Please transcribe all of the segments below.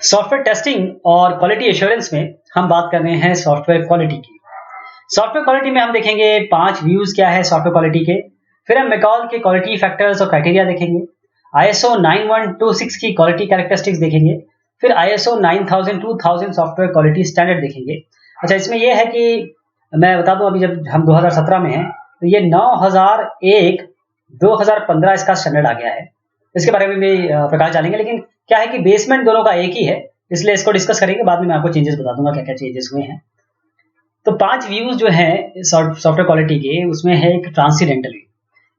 Software testing और quality assurance में हम बात कर रहे हैं सॉफ्टवेयर क्वालिटी की। सॉफ्टवेयर क्वालिटी में हम देखेंगे 5 व्यूज क्या है सॉफ्टवेयर क्वालिटी के। फिर हम मैकॉल के क्वालिटी फैक्टर्स और क्राइटेरिया देखेंगे। ISO 9126 की क्वालिटी कैरेक्टरिस्टिक्स देखेंगे। फिर ISO 9000 2000 सॉफ्टवेयर क्वालिटी स्टैंडर्ड देखेंगे। अच्छा, इसमें यह है कि मैं बता दूं, अभी जब हम 2017 में हैं तो ये 9001 2015 इसका स्टैंडर्ड आ गया है। इसके बारे में भी प्रकाश डालेंगे, लेकिन क्या है कि बेसमेंट दोनों का एक ही है, इसलिए इसको डिस्कस करेंगे। बाद में मैं आपको चेंजेस बता दूंगा क्या क्या चेंजेस हुए हैं। तो 5 व्यूज जो हैं सॉफ्टवेयर क्वालिटी के, उसमें है एक ट्रांसीडेंटल व्यू,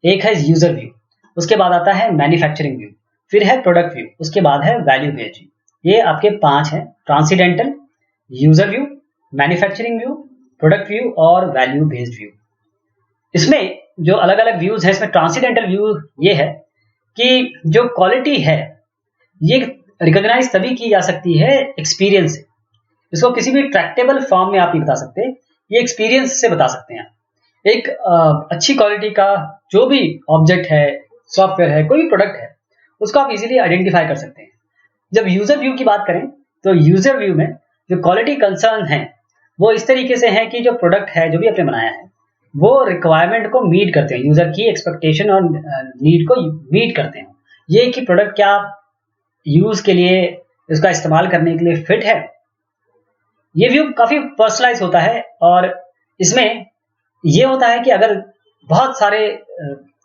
एक है यूजर व्यू, उसके बाद आता है मैन्युफैक्चरिंग व्यू, फिर है प्रोडक्ट व्यू, उसके बाद है वैल्यू बेस्ड व्यू। ये आपके 5 हैं: transcendental, user view, manufacturing view, product view और वैल्यू बेस्ड व्यू। इसमें जो अलग अलग व्यूज है, इसमें ट्रांसीडेंटल व्यू ये है कि जो क्वालिटी है ये रिकॉग्नाइज तभी की जा सकती है एक्सपीरियंस से। इसको किसी भी ट्रैक्टेबल फॉर्म में आप नहीं बता सकते, ये एक्सपीरियंस से बता सकते हैं। एक अच्छी क्वालिटी का जो भी ऑब्जेक्ट है, सॉफ्टवेयर है, कोई भी प्रोडक्ट है, उसको आप इजीली आइडेंटिफाई कर सकते हैं। जब यूजर व्यू की बात करें तो यूजर व्यू में जो क्वालिटी कंसर्न है वो इस तरीके से है कि जो प्रोडक्ट है, जो भी आपने बनाया है, वो रिक्वायरमेंट को मीट करते हैं, यूजर की एक्सपेक्टेशन और नीड को मीट करते हैं। ये कि प्रोडक्ट क्या यूज के लिए, इसका इस्तेमाल करने के लिए फिट है। ये व्यू काफी पर्सनलाइज होता है और इसमें यह होता है कि अगर बहुत सारे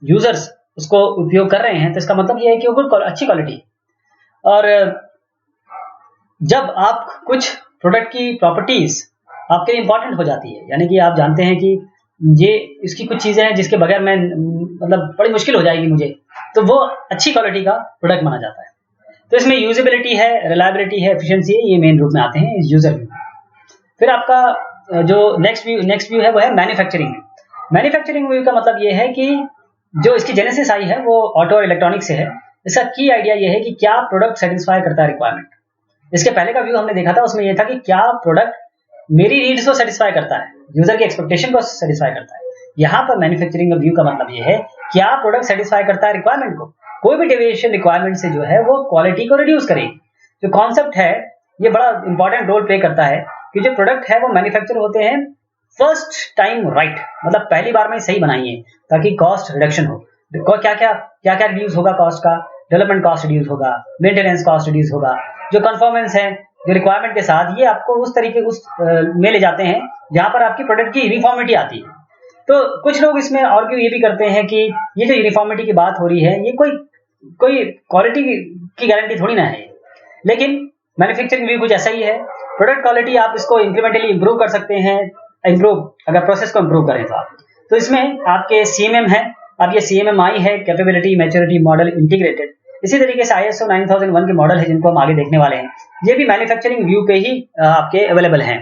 यूजर्स उसको उपयोग कर रहे हैं तो इसका मतलब यह है कि वो अच्छी क्वालिटी है। और जब आप कुछ प्रोडक्ट की प्रॉपर्टीज आपके लिए इंपॉर्टेंट हो जाती है, यानी कि आप जानते हैं कि ये इसकी कुछ चीजें हैं जिसके बगैर मैं मतलब बड़ी मुश्किल हो जाएगी मुझे, तो वो अच्छी क्वालिटी का प्रोडक्ट माना जाता है। तो इसमें यूजेबिलिटी है, रिलायबिलिटी है, एफिशिएंसी है, ये मेन रूप में आते हैं इस यूजर व्यू। फिर आपका जो नेक्स्ट व्यू है वो है मैन्युफैक्चरिंग व्यू। मैन्युफैक्चरिंग व्यू का मतलब ये है कि जो इसकी जेनेसिस आई है वो ऑटो और इलेक्ट्रॉनिक से है। इसका की आइडिया ये है कि क्या प्रोडक्ट सेटिस्फाई करता है रिक्वायरमेंट। इसके पहले का व्यू हमने देखा था, उसमें यह था कि क्या प्रोडक्ट मेरी नीड्स को सेटिस्फाई करता है, यूजर की एक्सपेक्टेशन को सेटिस्फाई करता है। यहाँ पर मैन्युफैक्चरिंग व्यू का मतलब ये है क्या प्रोडक्ट सेटिस्फाई करता है रिक्वायरमेंट को। कोई भी डेविएशन रिक्वायरमेंट से जो है वो क्वालिटी को रिड्यूस करेगी। जो कॉन्सेप्ट है ये बड़ा इंपॉर्टेंट रोल प्ले करता है कि जो प्रोडक्ट है वो मैन्युफैक्चर होते हैं फर्स्ट टाइम राइट, मतलब पहली बार में सही बनाइए ताकि कॉस्ट रिडक्शन हो। क्या क्या रिड्यूस होगा कॉस्ट का, डेवलपमेंट कॉस्ट रिड्यूस होगा, मेंटेनेंस कॉस्ट रिड्यूस होगा, जो कन्फॉर्मेंस है जो रिक्वायरमेंट के साथ, ये आपको उस तरीके में ले जाते हैं जहां पर आपकी प्रोडक्ट की यूनिफॉर्मिटी आती है। तो कुछ लोग इसमें आर्ग्यू ये भी करते हैं कि ये जो यूनिफॉर्मिटी की बात हो रही है ये कोई क्वालिटी की गारंटी थोड़ी ना है, लेकिन मैन्युफैक्चरिंग भी कुछ ऐसा ही है। प्रोडक्ट क्वालिटी आप इसको इंक्रीमेंटली इंप्रूव कर सकते हैं, अगर प्रोसेस को इंप्रूव करें तो आप। तो इसमें आपके CMM है, अब ये CMMI है, कैपेबिलिटी मैच्योरिटी मॉडल इंटीग्रेटेड। इसी तरीके से ISO 9001 के मॉडल है जिनको हम आगे देखने वाले हैं, ये भी मैन्युफैक्चरिंग व्यू पे ही आपके अवेलेबल हैं।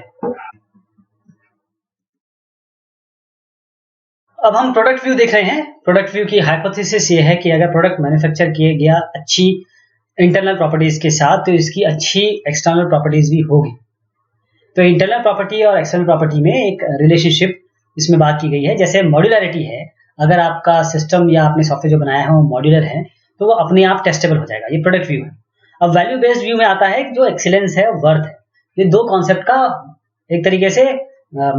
अब हम प्रोडक्ट व्यू देख रहे हैं। प्रोडक्ट व्यू की हाइपोथेसिस ये है कि अगर प्रोडक्ट मैन्युफैक्चर किया गया अच्छी इंटरनल प्रॉपर्टीज के साथ तो इसकी अच्छी एक्सटर्नल प्रॉपर्टीज भी होगी। तो इंटरनल प्रॉपर्टी और एक्सटर्नल प्रॉपर्टी में एक रिलेशनशिप इसमें बात की गई है। जैसे मॉड्यूलरिटी है, अगर आपका सिस्टम या आपने सॉफ्टवेयर जो बनाया है वो मॉड्यूलर है तो वो अपने आप टेस्टेबल हो जाएगा, ये प्रोडक्ट व्यू है। अब वैल्यू बेस्ड व्यू में आता है जो एक्सीलेंस है, वर्थ है। ये दो कॉन्सेप्ट का एक तरीके से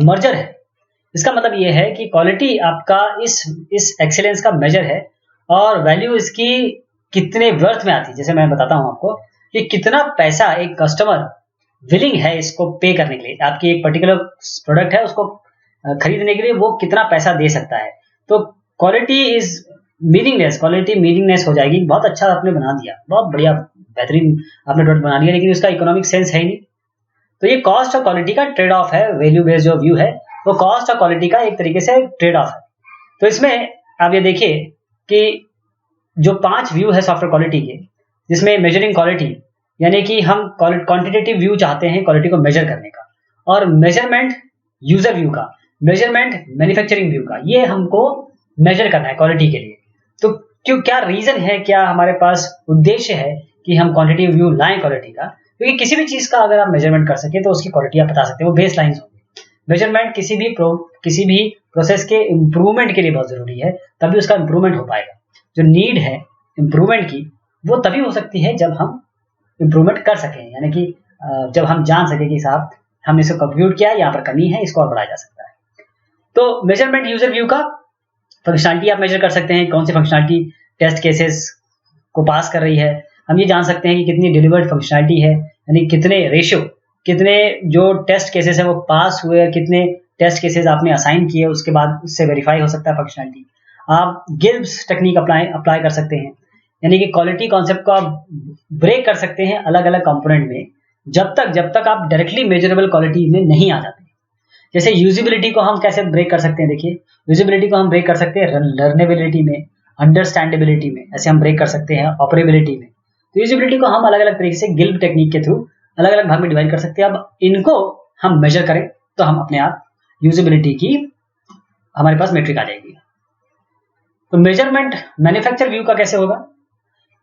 मर्जर है। इसका मतलब ये है कि क्वालिटी आपका इस एक्सीलेंस का मेजर है और वैल्यू इसकी कितने वर्थ में आती है। जैसे मैं बताता हूं आपको कि कितना पैसा एक कस्टमर विलिंग है इसको पे करने के लिए, आपकी एक पर्टिकुलर प्रोडक्ट है उसको खरीदने के लिए वो कितना पैसा दे सकता है। तो quality is meaningless, quality meaningless हो जाएगी। बहुत अच्छा आपने बना दिया, बहुत बढ़िया बेहतरीन आपने प्रोडक्ट बना दिया, लेकिन उसका इकोनॉमिक सेंस है ही नहीं। तो ये कॉस्ट और क्वालिटी का ट्रेड ऑफ है। वैल्यू बेस्ड जो व्यू है वो कॉस्ट और क्वालिटी का एक तरीके से ट्रेड ऑफ है। तो इसमें आप ये देखिए कि जो 5 व्यू है सॉफ्टवेयर क्वालिटी के, जिसमें मेजरिंग क्वालिटी, यानी कि हम क्वांटिटेटिव व्यू चाहते हैं क्वालिटी को मेजर करने का, और मेजरमेंट यूजर व्यू का, मेजरमेंट मैन्युफैक्चरिंग व्यू का, ये हमको मेजर करना है क्वालिटी के लिए। तो क्या रीजन है, क्या हमारे पास उद्देश्य है कि हम क्वांटिटेटिव व्यू लाएं क्वालिटी का? क्योंकि किसी भी चीज का अगर आप मेजरमेंट कर सके तो उसकी क्वालिटी आप बता सकते हैं, वो बेस लाइन्स होंगी। मेजरमेंट किसी भी प्रोसेस के इंप्रूवमेंट के लिए बहुत जरूरी है, तभी उसका इंप्रूवमेंट हो पाएगा। जो नीड है इंप्रूवमेंट की वो तभी हो सकती है जब हम इम्प्रूवमेंट कर सकें, यानी कि जब हम जान सके कि साहब हमने इसको कंप्यूट किया, यहाँ पर कमी है, इसको और बढ़ाया जा सकता है। तो मेजरमेंट यूजर व्यू का फंक्शनलिटी आप मेजर कर सकते हैं, कौन सी फंक्शनलिटी टेस्ट केसेस को पास कर रही है। हम ये जान सकते हैं कि कितनी डिलीवर्ड फंक्शनलिटी है, यानी कितने रेशियो, कितने जो टेस्ट केसेस है वो पास हुए, कितने टेस्ट केसेस आपने असाइन किए, उसके बाद उससे वेरीफाई हो सकता है फंक्शनलिटी। आप गिब्स टेक्निक अप्लाई कर सकते हैं, यानी कि क्वालिटी कॉन्सेप्ट को आप ब्रेक कर सकते हैं अलग अलग कंपोनेंट में, जब तक आप डायरेक्टली मेजरेबल क्वालिटी में नहीं आ जाते। जैसे यूजिबिलिटी को हम कैसे ब्रेक कर सकते हैं, देखिए यूजिबिलिटी को हम ब्रेक कर सकते हैं लर्नेबिलिटी में, अंडरस्टैंडेबिलिटी में, ऐसे हम ब्रेक कर सकते हैं ऑपरेबिलिटी में। तो यूजिबिलिटी को हम अलग अलग तरीके से गिल्ब टेक्निक के थ्रू अलग अलग भाग में डिवाइड कर सकते हैं। अब इनको हम मेजर करें तो हम अपने आप यूजिबिलिटी की हमारे पास मेट्रिक आ जाएगी। तो मेजरमेंट मैन्युफैक्चर व्यू का कैसे होगा,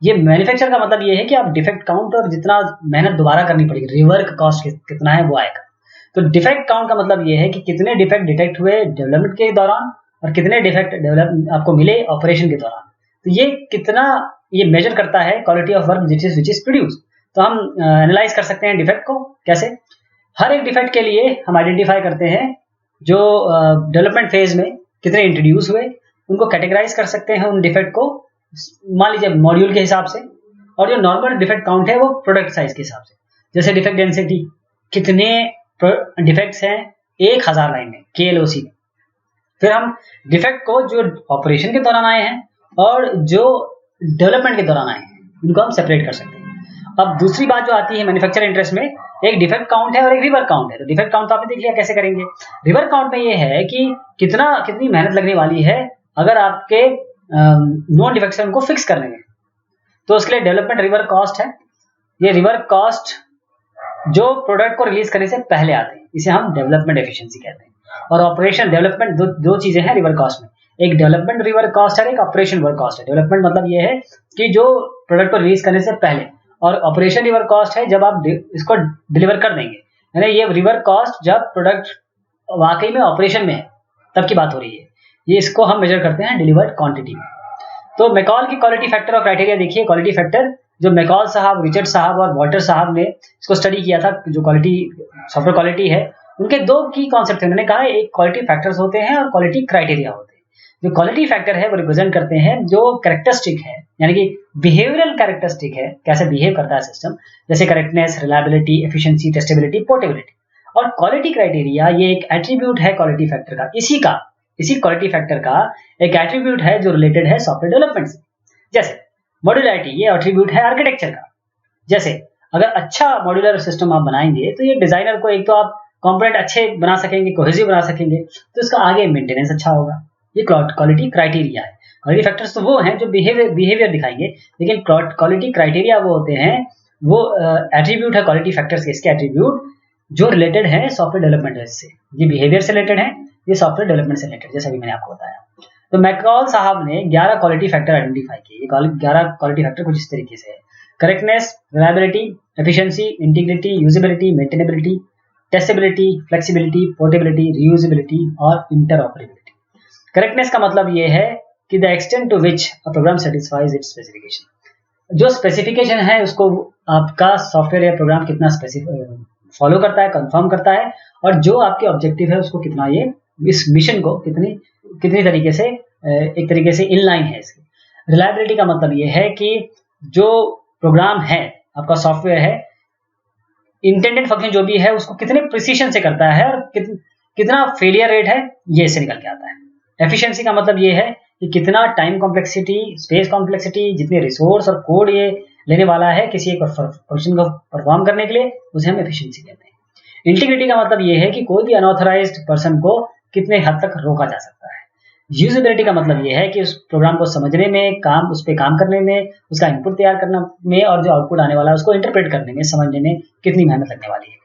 ये मैन्युफैक्चर का मतलब ये है कि आप डिफेक्ट काउंट और जितना मेहनत दोबारा करनी पड़ेगी, रिवर्क कॉस्ट कितना है वो आएगा। तो डिफेक्ट काउंट का मतलब ये है कि कितने डिफेक्ट डिटेक्ट हुए डेवलपमेंट के दौरान और कितने डिफेक्ट डेवलप आपको मिले ऑपरेशन के दौरान। तो ये कितना, ये मेजर करता है quality of work which is produce. तो हम एनालाइज कर सकते हैं डिफेक्ट को कैसे, हर एक डिफेक्ट के लिए हम आइडेंटिफाई करते हैं जो डेवलपमेंट फेज में कितने इंट्रोड्यूस हुए, उनको कैटेगराइज कर सकते हैं उन डिफेक्ट को, मान लीजिए मॉड्यूल के हिसाब से, और जो नॉर्मल डिफेक्ट काउंट है वो प्रोडक्ट साइज के हिसाब से। जैसे डिफेक्ट डेंसिटी, कितने डिफेक्ट्स हैं 1000 लाइन में KLOC में। फिर हम डिफेक्ट को जो ऑपरेशन के दौरान आए हैं और जो डेवलपमेंट के दौरान आए हैं, उनको हम सेपरेट कर सकते हैं। अब दूसरी बात जो आती है मैन्युफैक्चर इंटरेस्ट में, एक डिफेक्ट काउंट है और एक रिवर्क काउंट है। तो डिफेक्ट काउंट तो आपने देख लिया कैसे करेंगे। रिवर्क काउंट में ये है कि कितनी मेहनत लगने वाली है अगर आपके नॉन डिफेक्ट्स उनको फिक्स करने में, तो उसके लिए डेवलपमेंट रिवर्क कॉस्ट है। ये रिवर्क कॉस्ट जो प्रोडक्ट को रिलीज करने से पहले आते हैं, इसे हम डेवलपमेंट एफिशिएंसी कहते हैं। और ऑपरेशन डेवलपमेंट दो चीजें हैं रिवर्क कॉस्ट में, एक डेवलपमेंट रिवर्क कॉस्ट है, एक ऑपरेशन वर्क कॉस्ट है। डेवलपमेंट मतलब ये है कि जो प्रोडक्ट को रिलीज करने से पहले, और ऑपरेशन रिवर्क कॉस्ट है जब आप इसको डिलीवर कर देंगे, यानी ये रिवर्क कॉस्ट जब प्रोडक्ट वाकई में ऑपरेशन में है तब की बात हो रही है। ये इसको हम मेजर करते हैं डिलीवर्ड क्वांटिटी में। तो मैकॉल की क्वालिटी फैक्टर और क्राइटेरिया देखिए। क्वालिटी फैक्टर जो मैकॉल साहब, रिचर्ड साहब और वॉल्टर साहब ने इसको स्टडी किया था, जो क्वालिटी सॉफ्टवेयर क्वालिटी है, उनके दो की कॉन्सेप्ट थे। उन्होंने कहा एक क्वालिटी फैक्टर्स होते हैं और क्वालिटी क्राइटेरिया होते हैं। जो क्वालिटी फैक्टर है वो रिप्रेजेंट करते हैं जो कैरेक्टरिस्टिक है, यानी कि बिहेवियरल कैरेक्टरिस्टिक है, कैसे बिहेव करता है सिस्टम, जैसे correctness, reliability, efficiency, testability, portability. और क्वालिटी क्राइटेरिया ये एक एट्रीब्यूट है क्वालिटी फैक्टर का, इसी क्वालिटी फैक्टर का एक एट्रीब्यूट है जो रिलेटेड है सॉफ्टवेयर डेवलपमेंट से। जैसे मॉड्यूलरिटी, ये एट्रीब्यूट है आर्किटेक्चर का। जैसे अगर अच्छा मॉड्यूलर सिस्टम आप बनाएंगे तो ये डिजाइनर को एक तो आप कंपोनेंट अच्छे बना सकेंगे, कोहेसिव बना सकेंगे, तो इसका आगे मेंटेनेंस अच्छा होगा। ये क्वालिटी क्राइटेरिया है। क्वालिटी फैक्टर्स तो वो हैं जो बिहेवियर दिखाएंगे, लेकिन क्वालिटी क्राइटेरिया वो होते हैं, वो एट्रीब्यूट है क्वालिटी फैक्टर्स के, इसके एट्रीब्यूट जो रिलेटेड है सॉफ्टवेयर डेवलपमेंट से। ये बिहेवियर से रिलेटेड है, ये सॉफ्टवेयर डेवलपमेंट से रिलेटेड, जैसा भी मैंने आपको बताया। तो मैकॉल साहब ने 11 क्वालिटी फैक्टर आइडेंटिफाई किए। ये 11 क्वालिटी फैक्टर कुछ इस तरीके से है: correctness, reliability, efficiency, integrity, usability, maintainability, testability, flexibility, portability, reusability और इंटरऑपरेबिलिटी। करेक्टनेस का मतलब ये है कि the extent to which a program satisfies its specification. जो स्पेसिफिकेशन है उसको आपका सॉफ्टवेयर या प्रोग्राम कितना फॉलो करता है, कंफर्म करता है, और जो आपके ऑब्जेक्टिव है उसको कितना, ये इस मिशन को कितनी तरीके से एक तरीके से इनलाइन है इसके। रिलायबिलिटी का मतलब ये है कि जो प्रोग्राम है, आपका सॉफ्टवेयर है, इंटेंडेड फंक्शन जो भी है उसको कितने प्रिसीशन से करता है और कितना फेलियर रेट है, ये इससे निकल के आता है। एफिशिएंसी का मतलब ये है कि कितना टाइम कॉम्प्लेक्सिटी, स्पेस कॉम्प्लेक्सिटी, जितने रिसोर्स और कोड ये लेने वाला है किसी एक फंक्शन को परफॉर्म करने के लिए, उसे हम एफिशिएंसी कहते हैं। इंटीग्रिटी का मतलब ये है कि कोई भी अनऑथराइज्ड पर्सन को कितने हद तक रोका जा सकता है। यूजेबिलिटी का मतलब ये है कि उस प्रोग्राम को समझने में, उस पर काम करने में, उसका इनपुट तैयार करने में और जो आउटपुट आने वाला है उसको इंटरप्रेट करने में, समझने में कितनी मेहनत लगने वाली है।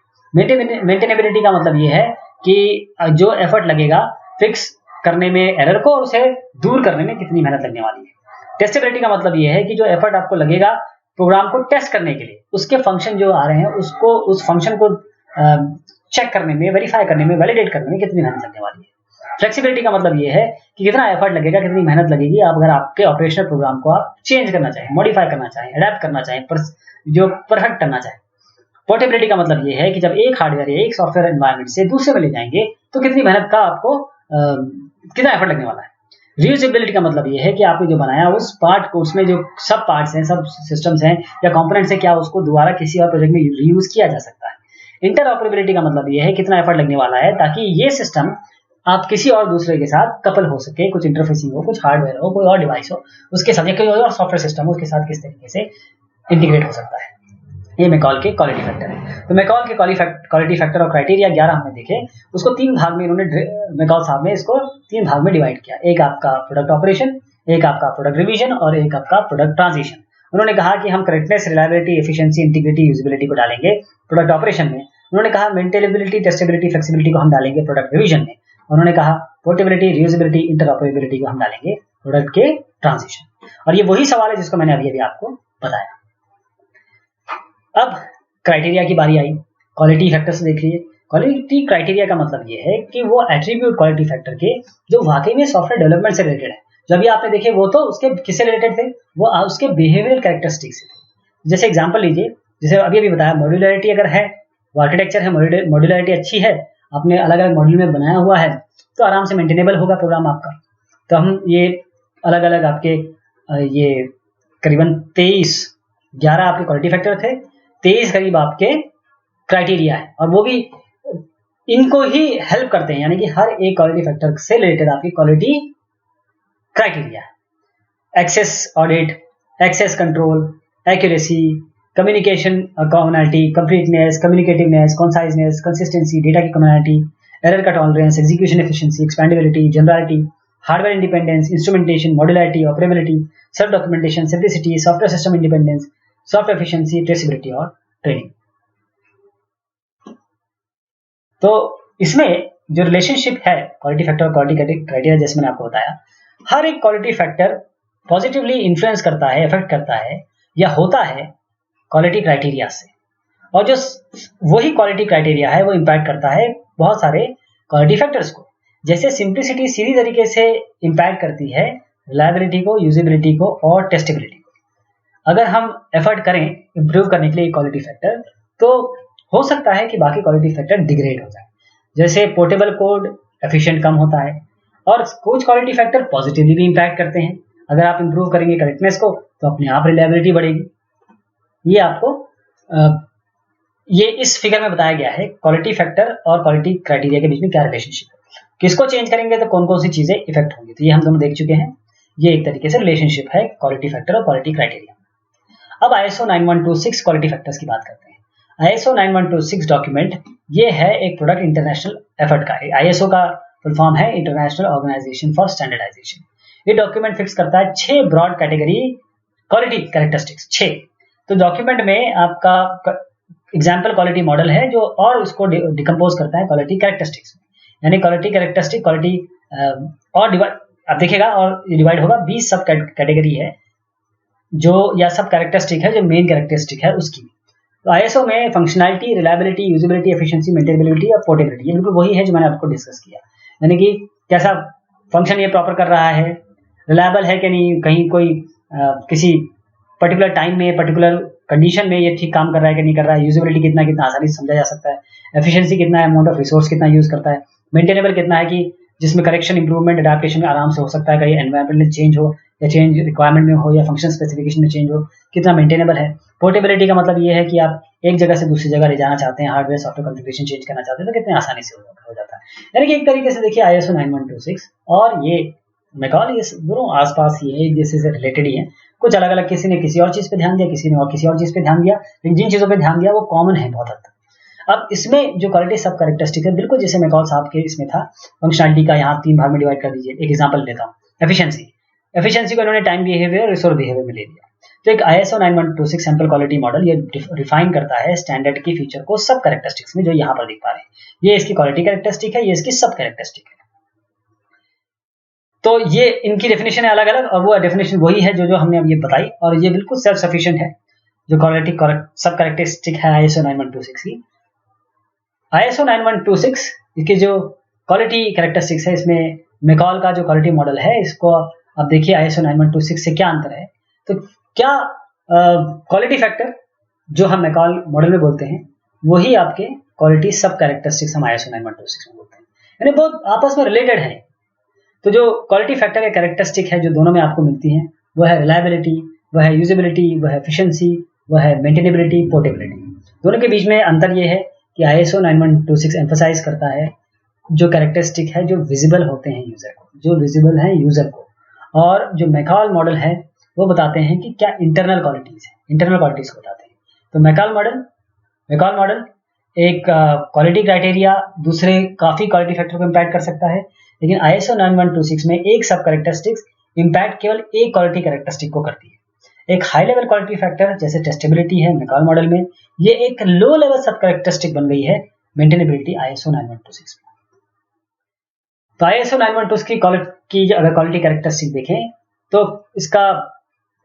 मेंटेनेबिलिटी का मतलब ये है कि जो एफर्ट लगेगा फिक्स करने में एरर को, उसे दूर करने में कितनी मेहनत लगने वाली है। टेस्टेबिलिटी का मतलब ये है कि जो एफर्ट आपको लगेगा प्रोग्राम को टेस्ट करने के लिए, उसके फंक्शन जो आ रहे हैं उसको, उस फंक्शन को चेक करने में, वेरीफाई करने में, वैलिडेट करने में कितनी मेहनत लगने वाली है। फ्लेक्सिबिलिटी का मतलब ये है कि कितना एफर्ट लगेगा, कितनी मेहनत लगेगी आप अगर आपके ऑपरेशनल प्रोग्राम को आप चेंज करना चाहें, मॉडिफाई करना चाहें, अडेप्ट करना चाहें, जो परफेक्ट करना चाहें। पोर्टेबिलिटी का मतलब ये है कि जब एक हार्डवेयर या एक सॉफ्टवेयर एनवायरनमेंट से दूसरे में ले जाएंगे तो कितनी मेहनत का आपको कितना एफर्ट लगने वाला है। रीयूजेबिलिटी का मतलब ये है कि आपने जो बनाया उस पार्ट को, उसमें जो सब पार्ट्स हैं, सब सिस्टम्स हैं या कंपोनेंट्स हैं, क्या उसको दोबारा किसी और प्रोजेक्ट में रीयूज किया जा सकता है। इंटरऑपरेबिलिटी का मतलब ये है कितना एफर्ट लगने वाला है ताकि ये सिस्टम आप किसी और दूसरे के साथ कपल हो सके, कुछ इंटरफेसिंग हो, कुछ हार्डवेयर हो, कोई और डिवाइस हो, उसके साथ या कोई और सॉफ्टवेयर सिस्टम हो, उसके साथ किस तरीके से इंटीग्रेट हो सकता है। ये मैकॉल के क्वालिटी फैक्टर है। तो मैकॉल के क्वालिटी फैक्टर और क्राइटेरिया 11 हमने देखे, उसको 3 भाग में इन्होंने, मैकॉल साहब ने इसको 3 भाग में डिवाइड किया। एक आपका प्रोडक्ट ऑपरेशन, एक आपका प्रोडक्ट रिवीजन और एक आपका प्रोडक्ट ट्रांजिशन। उन्होंने कहा कि हम correctness, reliability, efficiency, integrity, usability को डालेंगे प्रोडक्ट ऑपरेशन में। उन्होंने कहा मेंटेनेबिलिटी, टेस्टेबिलिटी, फ्लेक्सिबिलिटी को हम डालेंगे प्रोडक्ट रिवीजन में। उन्होंने कहा पोर्टेबिलिटी, रीयूजेबिलिटी, इंटरऑपरेबिलिटी को हम डालेंगे प्रोडक्ट के ट्रांजिशन। और ये वही सवाल है जिसको मैंने अभी आपको बताया। अब क्राइटेरिया की बारी आई। क्वालिटी फैक्टर से देख लीजिए। क्वालिटी क्राइटेरिया का मतलब ये है कि वो एट्रीब्यूट क्वालिटी फैक्टर के जो वाकई में सॉफ्टवेयर डेवलपमेंट से रिलेटेड है। जो अभी आपने देखे वो तो उसके किससे रिलेटेड थे, वो उसके बिहेवियरल कैरेक्टरिस्टिक्स से थे। जैसे एग्जांपल लीजिए, जैसे अभी बताया मॉड्यूलरिटी अगर है, आर्किटेक्चर है, मॉड्यूलरिटी अच्छी है, आपने अलग अलग मॉड्यूल में बनाया हुआ है, तो आराम से मेंटेनेबल होगा प्रोग्राम आपका। तो हम ये अलग अलग आपके ये करीबन 11 आपके क्वालिटी फैक्टर थे, 23 करीब आपके क्राइटेरिया है, और वो भी इनको ही हेल्प करते हैं, यानी कि हर एक क्वालिटी फैक्टर से रिलेटेड आपकी क्वालिटी क्राइटेरिया है। Access audit, access control, accuracy, communication commonality, completeness, communicativeness, conciseness, consistency, data की कॉमनैलिटी, एरर का tolerance, execution efficiency, expandability, generality, hardware independence, instrumentation, modularity, operability, self documentation, simplicity, software system independence, software efficiency, traceability और training. तो इसमें जो relationship है quality factor और quality criteria, जैसे मैंने आपको बताया, हर एक क्वालिटी फैक्टर पॉजिटिवली इन्फ्लुएंस करता है, इफेक्ट करता है या होता है क्वालिटी क्राइटेरिया से, और जो वही क्वालिटी क्राइटेरिया है वो इम्पैक्ट करता है बहुत सारे क्वालिटी फैक्टर्स को। जैसे सिंप्लिसिटी सीधी तरीके से इम्पैक्ट करती है रिलायबिलिटी को, यूजेबिलिटी को और टेस्टेबिलिटी को। अगर हम एफर्ट करें इंप्रूव करने के लिए क्वालिटी फैक्टर, तो हो सकता है कि बाकी क्वालिटी फैक्टर डिग्रेड हो जाए। जैसे पोर्टेबल कोड एफिशिएंट कम होता है, और कुछ क्वालिटी फैक्टर पॉजिटिवली भी इम्पैक्ट करते हैं। अगर आप इंप्रूव करेंगे करेक्टनेस को तो अपने आप रिलायबिलिटी बढ़ेगी। ये आपको ये इस फिगर में बताया गया है क्वालिटी फैक्टर और क्वालिटी क्राइटेरिया के बीच में क्या रिलेशनशिप है, किसको चेंज करेंगे तो कौन कौन सी चीजें इफेक्ट होंगी। तो ये हम दोनों देख चुके हैं, ये एक तरीके से रिलेशनशिप है क्वालिटी फैक्टर और क्वालिटी क्राइटेरिया। अब ISO 9126 क्वालिटी फैक्टर्स की बात करते हैं। ISO 9126 डॉक्यूमेंट ये है एक प्रोडक्ट इंटरनेशनल एफर्ट का। ISO का फुल फॉर्म है इंटरनेशनल ऑर्गेनाइजेशन फॉर स्टैंडर्डाइजेशन। ये डॉक्यूमेंट फिक्स करता है 6 ब्रॉड कैटेगरी क्वालिटी कैरेक्टरिस्टिक्स, 6। तो डॉक्यूमेंट में आपका एग्जाम्पल क्वालिटी मॉडल है जो, और उसको डिकम्पोज करता है क्वालिटी कैरेक्टरिस्टिक्स में, यानी क्वालिटी कैरेक्टरिस्टिक क्वालिटी और डिवाइड आप देखेगा, और डिवाइड होगा 20 सब कैटेगरी है जो, या सब कैरेक्टरिस्टिक है जो मेन कैरेक्टरिस्टिक है उसकी। तो ISO में functionality, reliability, usability, efficiency, maintainability और पोर्टेबिलिटी, ये बिल्कुल वही है जो मैंने आपको डिस्कस किया, यानी कि कैसा फंक्शन ये प्रॉपर कर रहा है, रिलायबल है कि नहीं, कहीं कोई किसी पर्टिकुलर टाइम में, पर्टिकुलर कंडीशन में ये ठीक काम कर रहा है कि नहीं कर रहा है, यूजेबिलिटी कितना कितना आसानी से समझा जा सकता है, एफिशिएंसी कितना है, अमाउंट ऑफ रिसोर्स कितना यूज करता है, मेंटेनेबल कितना है कि जिसमें करेक्शन, इंप्रूवमेंट, अडैप्टेशन आराम से हो सकता है, कहीं एनवायरमेंट में चेंज हो या चेंज रिक्वायरमेंट में हो या फंक्शन स्पेसिफिकेशन में चेंज हो, कितना मेंटेनेबल है। पोर्टेबिलिटी का मतलब ये है कि आप एक जगह से दूसरी जगह ले जाना चाहते हैं, हार्डवेयर सॉफ्टवेयर कॉन्फ़िगरेशन चेंज करना चाहते हैं, तो कितने आसानी से हो जाता है। यानी कि एक तरीके से देखिए ISO 9126 और ये मैकॉल, ये दोनों आसपास ही है, एक दूसरे से रिलेटेड ही है। कुछ अलग अलग, किसी ने किसी और चीज पे ध्यान दिया, किसी ने और किसी और चीज पे ध्यान दिया, लेकिन जिन चीजों पे ध्यान दिया वो कॉमन है बहुत हद तक। अब इसमें जो क्वालिटी सब कैरेक्टरिस्टिक है, बिल्कुल जैसे मैकॉल साहब के इसमें था, फंक्शनैलिटी का यहाँ 3 भाग में डिवाइड कर दीजिए। एक एग्जांपल लेता हूँ, एफिशिएंसी को इन्होंने टाइम बिहेवियर, रिसोर्स बिहेवियर में ले लिया। तो एक ISO 9126 सैंपल क्वालिटी मॉडल ये रिफाइन करता है स्टैंडर्ड की फीचर को सब कैरेक्टरिस्टिक्स में, जो यहाँ पर दिख पा रहे हैं। ये इसकी क्वालिटी कैरेक्टरिस्टिक है, ये इसकी सब कैरेक्टरिस्टिक है। तो ये इनकी डेफिनेशन है अलग अलग, और वो डेफिनेशन वही है जो हमने अब ये बताई, और ये बिल्कुल सेल्फ सफिशिएंट है जो क्वालिटी सब कैरेक्टरिस्टिक है ISO 9126 की। ISO 9126 इसके जो क्वालिटी कैरेक्टरिस्टिक्स है, इसमें मैकॉल का जो क्वालिटी मॉडल है, इसको अब देखिए ISO 9126 से क्या अंतर है। तो क्या क्वालिटी फैक्टर जो हम मैकॉल मॉडल में बोलते हैं वही आपके क्वालिटी सब कैरेक्टरिस्टिक्स हम ISO 9126 में बोलते हैं, यानी बहुत आपस में रिलेटेड है। तो जो क्वालिटी फैक्टर या कैरेक्टरिस्टिक है जो दोनों में आपको मिलती है वो है रिलायबिलिटी, वह है यूजेबिलिटी, वह है एफिशिएंसी, वह है मेंटेनेबिलिटी, पोर्टेबिलिटी। दोनों के बीच में अंतर ये है कि ISO 9126 एम्फसाइज करता है जो कैरेक्टरिस्टिक है जो विजिबल होते हैं यूजर को, जो विजिबल है यूजर को, और जो मैकॉल मॉडल है वो बताते हैं कि क्या इंटरनल क्वालिटीज है, इंटरनल क्वालिटीज को बताते हैं। तो मैकॉल मॉडल एक क्वालिटी क्राइटेरिया दूसरे काफी क्वालिटी फैक्टर को इम्पैक्ट कर सकता है, लेकिन ISO 9126 में एक सब कैरेक्टरिस्टिक्स इम्पैक्ट केवल एक क्वालिटी कैरेक्टरिस्टिक को करती है। एक हाई लेवल क्वालिटी फैक्टर जैसे टेस्टेबिलिटी है मैकॉल मॉडल में, ये एक लो लेवल सब कैरेक्टरिस्टिक बन गई है मेंटेनेबिलिटी ISO 9126 में। तो ISO 9126 की अगर क्वालिटी कैरेक्टरिस्टिक देखें तो इसका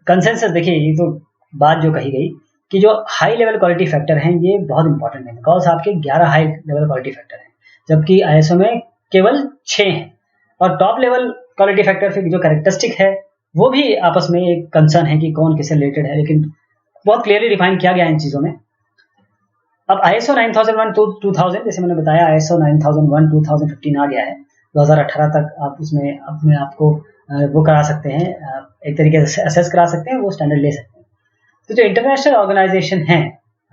कंसेंसस देखिए, ये तो बात जो कही गई कि जो हाई लेवल क्वालिटी फैक्टर हैं ये बहुत इंपॉर्टेंट है, बिकॉज आपके 11 हाई लेवल क्वालिटी फैक्टर हैं जबकि ISO में केवल 6 हैं। और टॉप लेवल क्वालिटी फैक्टर फिर जो कैरेक्टरिस्टिक है वो भी आपस में एक कंसर्न है कि कौन किससे रिलेटेड है, लेकिन बहुत क्लियरली डिफाइन किया गया इन चीजों में। अब ISO 9001 2000 जैसे मैंने बताया, ISO 9001 2015 आ गया है, 2018 तक आप उसमें अपने आप को वो करा सकते हैं, एक तरीके से असेस करा सकते हैं, वो स्टैंडर्ड ले सकते हैं। तो जो इंटरनेशनल ऑर्गेनाइजेशन है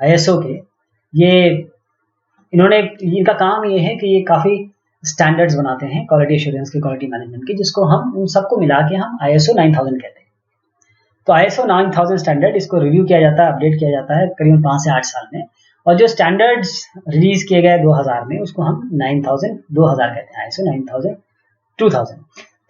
ISO के, ये इन्होंने इनका काम ये है कि ये काफी स्टैंडर्ड्स बनाते हैं क्वालिटी एश्योरेंस की, क्वालिटी मैनेजमेंट की, जिसको हम उन सबको मिला के हम ISO 9000 कहते हैं। तो ISO 9000 स्टैंडर्ड, इसको रिव्यू किया जाता है, अपडेट किया जाता है करीबन 5 से 8 साल में, और जो स्टैंडर्ड्स रिलीज किए गए 2000 में उसको हम 9000 2000 कहते हैं, ISO 9000 2000।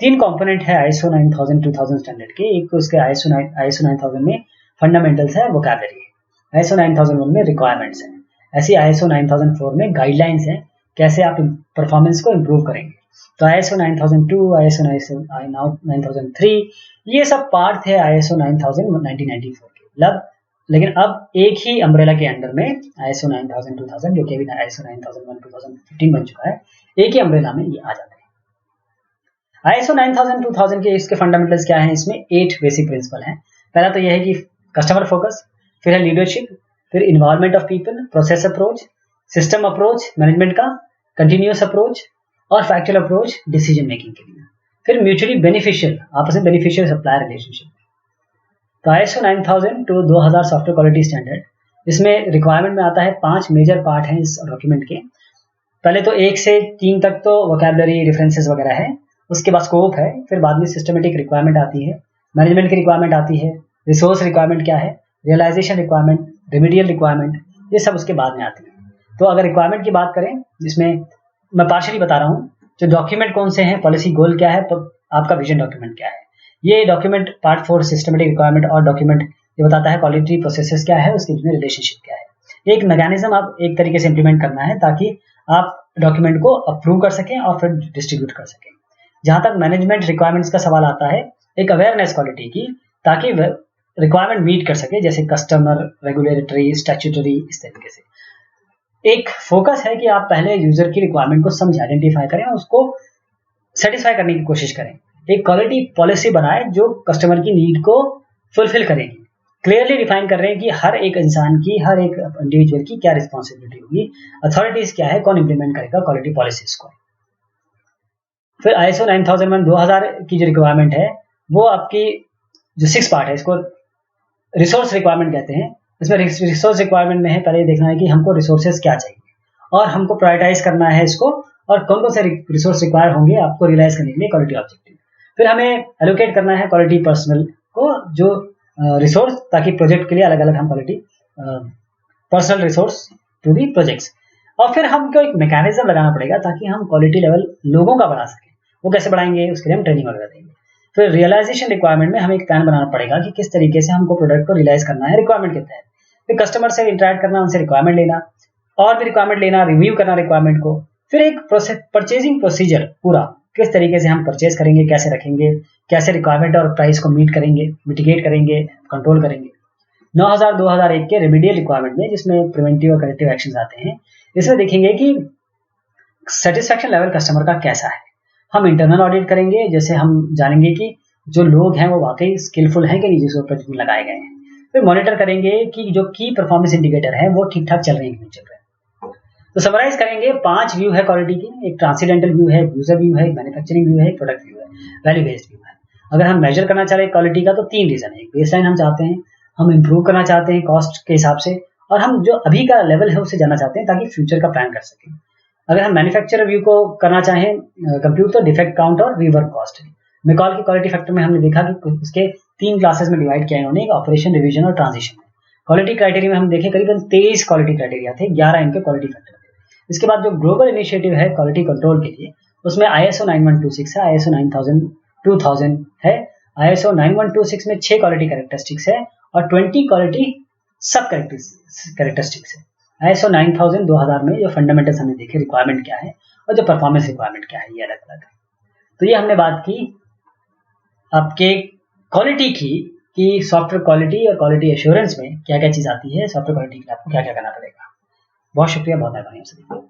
3 कंपोनेंट है ISO 9000 2000 स्टैंडर्ड के। एक उसके ISO 9000 में फंडामेंटल्स है, वोकैबुलरी है। ISO 9001 में रिक्वायरमेंट्स हैं। ऐसी ISO 9004 में गाइडलाइंस हैं कैसे आप परफॉर्मेंस को इम्प्रूव करेंगे। तो ISO 9002, ISO 9003 ये सब पार्ट थे ISO 9000 1994 के। लेकिन अब एक ही अम्ब्रेला के अंडर में ISO 9000 2000 जो कि अभी ISO 9001 2015 बन चुका है, एक ही अम्ब्रेला में ये आ जाते हैं। ISO 9000 2000 के इसके फंडामेंटल्स क्या हैं, इसमें 8 बेसिक प्रिंसिपल हैं। पहला तो यह है कि कस्टमर फोकस, फिर है लीडरशिप, फिर involvement of people, process approach, system approach management का, कंटिन्यूअस अप्रोच और फैक्चुअल अप्रोच डिसीजन मेकिंग के लिए, फिर म्यूचुअली बेनिफिशियल, आपस में बेनिफिशियल सप्लायर रिलेशनशिप। तो ISO 9000 to 2000 software quality standard, इसमें रिक्वायरमेंट में आता है 5 मेजर पार्ट हैं इस डॉक्यूमेंट के। पहले तो 1 से 3 तक तो वोकैबुलरी रेफरेंसेस वगैरह है, उसके बाद स्कोप है, फिर बाद में सिस्टमेटिक रिक्वायरमेंट आती है, मैनेजमेंट की रिक्वायरमेंट आती है, रिसोर्स रिक्वायरमेंट क्या है, रियलाइजेशन रिक्वायरमेंट, रेमेडियल रिक्वायरमेंट, ये सब उसके बाद में आती है। तो अगर रिक्वायरमेंट की बात करें, जिसमें मैं पार्शियली बता रहा हूँ, जो डॉक्यूमेंट कौन से हैं, पॉलिसी गोल क्या है, तो आपका विजन डॉक्यूमेंट क्या है। ये डॉक्यूमेंट पार्ट 4 सिस्टमेटिक रिक्वायरमेंट और डॉक्यूमेंट ये बताता है क्वालिटी प्रोसेसेस क्या है, उसके बीच में रिलेशनशिप क्या है। एक मैकेनिज्म आप एक तरीके से इंप्लीमेंट करना है ताकि आप डॉक्यूमेंट को अप्रूव कर सकें और फिर डिस्ट्रीब्यूट कर सकें। जहां तक मैनेजमेंट रिक्वायरमेंट्स का सवाल आता है, एक अवेयरनेस क्वालिटी की, ताकि रिक्वायरमेंट मीट कर सके, जैसे कस्टमर, रेगुलेटरी, स्टैट्यूटरी, इस तरीके से। एक फोकस है कि आप पहले यूजर की रिक्वायरमेंट को समझ आइडेंटिफाई करें और उसको सेटिस्फाई करने की कोशिश करें। एक क्वालिटी पॉलिसी बनाएं जो कस्टमर की नीड को फुलफिल करेगी। क्लियरली डिफाइन कर रहे हैं कि हर एक इंसान की, हर एक इंडिविजुअल की क्या रिस्पॉन्सिबिलिटी होगी, अथॉरिटीज क्या है, कौन इंप्लीमेंट करेगा क्वालिटी पॉलिसीज को। फिर ISO 9001 2000 की जो रिक्वायरमेंट है वो आपकी जो 6 पार्ट है, इसको रिसोर्स रिक्वायरमेंट कहते हैं। इसमें रिसोर्स रिक्वायरमेंट में है पहले ये देखना है कि हमको रिसोर्सेज क्या चाहिए और हमको प्रायोरिटाइज करना है इसको, और कौन कौन से रिसोर्स रिक्वायर होंगे आपको रियलाइज करने के लिए क्वालिटी ऑब्जेक्टिव। फिर हमें एलोकेट करना है क्वालिटी पर्सनल को जो रिसोर्स, ताकि प्रोजेक्ट के लिए अलग अलग हम quality personal resource to the projects. और फिर हमको एक मैकेनिज्म लगाना पड़ेगा ताकि हम क्वालिटी लेवल लोगों का बढ़ा सकें। वो कैसे बढ़ाएंगे, उसके लिए हम ट्रेनिंग वगैरह देंगे। फिर रियलाइजेशन रिक्वायरमेंट में हमें एक प्लान बनाना पड़ेगा कि किस तरीके से हमको प्रोडक्ट को रियलाइज करना है रिक्वायरमेंट के तहत। फिर कस्टमर से इंटरेक्ट करना, उनसे रिक्वायरमेंट लेना, और भी रिक्वायरमेंट लेना, रिव्यू करना रिक्वायरमेंट को। फिर एक परचेजिंग प्रोसीजर पूरा, किस तरीके से हम परचेज करेंगे, कैसे रखेंगे, कैसे रिक्वायरमेंट और प्राइस को मीट करेंगे, मिटिगेट करेंगे, कंट्रोल करेंगे। 9000 2001 के रेमेडियल रिक्वायरमेंट में, जिसमें प्रिवेंटिव और करेक्टिव एक्शंस आते हैं, इसमें देखेंगे कि सेटिस्फैक्शन लेवल कस्टमर का कैसा है। हम इंटरनल ऑडिट करेंगे, जैसे हम जानेंगे कि जो लोग हैं वो वाकई स्किलफुल हैं कि नहीं जिस प्रोजेक्ट में लगाए गए हैं। फिर मॉनिटर करेंगे कि जो की परफॉर्मेंस इंडिकेटर है वो ठीक ठाक चल रहे हैं कि नहीं चल रहे हैं। तो समराइज करेंगे, 5 व्यू है क्वालिटी की। एक ट्रांसीडेंटल व्यू है, यूजर व्यू है, मैन्युफैक्चरिंग व्यू है, प्रोडक्ट व्यू है, वैल्यू बेस्ड व्यू है। अगर हम मेजर करना चाह रहे हैं क्वालिटी का तो 3 रीजन है। एक बेसलाइन हम चाहते हैं, हम इंप्रूव करना चाहते हैं कॉस्ट के हिसाब से, और हम जो अभी का लेवल है उसे जानना चाहते हैं ताकि फ्यूचर का प्लान कर सकें। अगर हम मैन्युफैक्चरर व्यू को करना चाहें कंप्यूट, तो डिफेक्ट काउंट और रीवर्क कॉस्ट है। मैकॉल की क्वालिटी फैक्टर में हमने देखा कि इसके 3 क्लासेस में डिवाइड किया इन्होंने, ऑपरेशन, रिवीजन और ट्रांजिशन। क्वालिटी क्राइटेरिया में हम देखें करीबन 23 क्वालिटी क्राइटेरिया थे, 11 इनके क्वालिटी फैक्टर थे। इसके बाद जो ग्लोबल इनिशिएटिव है क्वालिटी कंट्रोल के लिए, उसमें ISO 9126 है, ISO 2000 है। ISO 9126 में 6 क्वालिटी कैरेक्टरिस्टिक्स है और 20 क्वालिटी सब कैरेक्टरिस्टिक्स है। ISO 9000 2000 में जो फंडामेंटल्स हमने देखे, रिक्वायरमेंट क्या है और जो परफॉर्मेंस रिक्वायरमेंट क्या है, ये अलग अलग है। तो ये हमने बात की आपके क्वालिटी की कि सॉफ्टवेयर क्वालिटी और क्वालिटी एश्योरेंस में क्या क्या चीज आती है, सॉफ्टवेयर क्वालिटी के लिए आपको क्या क्या करना पड़ेगा। बहुत शुक्रिया, बहुत मेहरबानी आप सभी।